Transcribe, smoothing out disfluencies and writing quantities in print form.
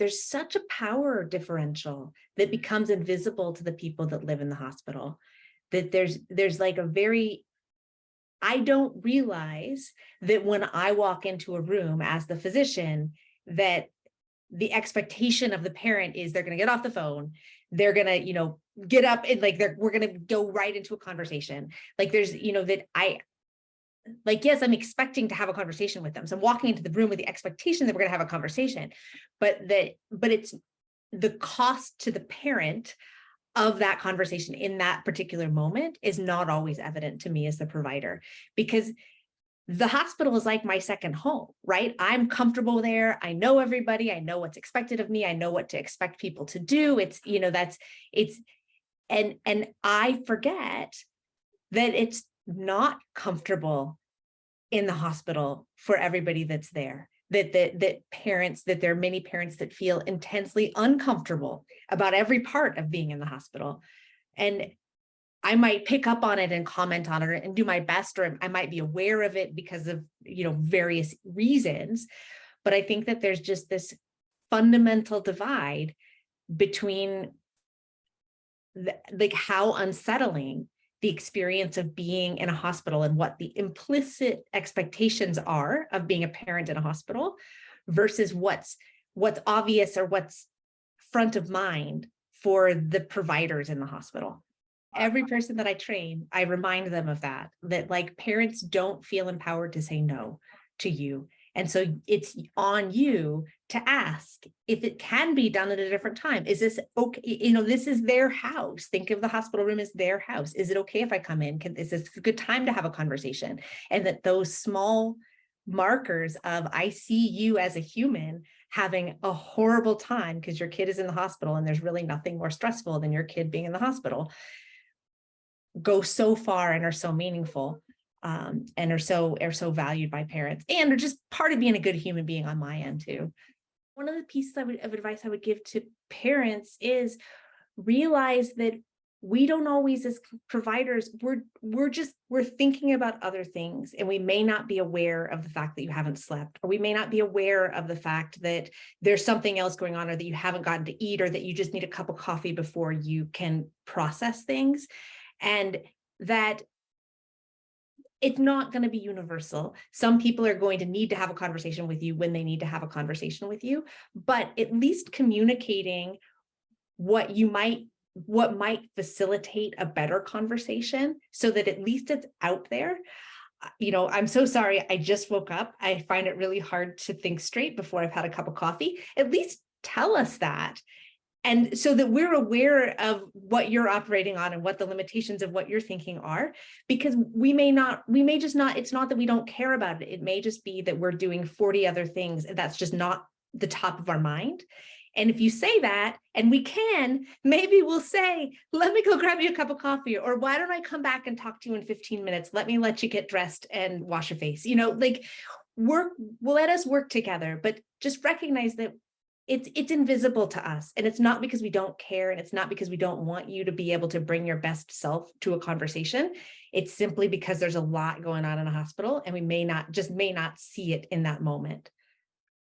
there's such a power differential that becomes invisible to the people that live in the hospital, that there's like a very, I don't realize that when I walk into a room as the physician, that the expectation of the parent is they're going to get off the phone, they're going to, get up and like, we're going to go right into a conversation. Like there's, that yes, I'm expecting to have a conversation with them. So I'm walking into the room with the expectation that we're going to have a conversation, but it's the cost to the parent of that conversation in that particular moment is not always evident to me as the provider, because the hospital is like my second home, right? I'm comfortable there. I know everybody. I know what's expected of me. I know what to expect people to do. And I forget that it's not comfortable in the hospital for everybody that's there. That there are many parents that feel intensely uncomfortable about every part of being in the hospital. And I might pick up on it and comment on it and do my best, or I might be aware of it because of, various reasons. But I think that there's just this fundamental divide between how unsettling the experience of being in a hospital and what the implicit expectations are of being a parent in a hospital versus what's obvious or what's front of mind for the providers in the hospital. Every person that I train, I remind them of that like parents don't feel empowered to say no to you. And so it's on you to ask if it can be done at a different time. Is this okay? This is their house. Think of the hospital room as their house. Is it okay if I come in? Is this a good time to have a conversation? And that those small markers of I see you as a human having a horrible time because your kid is in the hospital, and there's really nothing more stressful than your kid being in the hospital, go so far and are so meaningful. And are so valued by parents, and are just part of being a good human being on my end too. One of the pieces of advice I would give to parents is realize that we don't always, as providers, we're thinking about other things, and we may not be aware of the fact that you haven't slept, or we may not be aware of the fact that there's something else going on, or that you haven't gotten to eat, or that you just need a cup of coffee before you can process things, and that it's not going to be universal. Some people are going to need to have a conversation with you when they need to have a conversation with you, but at least communicating what might facilitate a better conversation, so that at least it's out there. I'm so sorry. I just woke up. I find it really hard to think straight before I've had a cup of coffee. At least tell us that. And so that we're aware of what you're operating on and what the limitations of what you're thinking are, because we may just not, it's not that we don't care about it. It may just be that we're doing 40 other things, and that's just not the top of our mind. And if you say that, and maybe we'll say, let me go grab you a cup of coffee, or why don't I come back and talk to you in 15 minutes? Let you get dressed and wash your face, let us work together, but just recognize that it's invisible to us, and it's not because we don't care, and it's not because we don't want you to be able to bring your best self to a conversation. It's simply because there's a lot going on in a hospital, and we may not see it in that moment.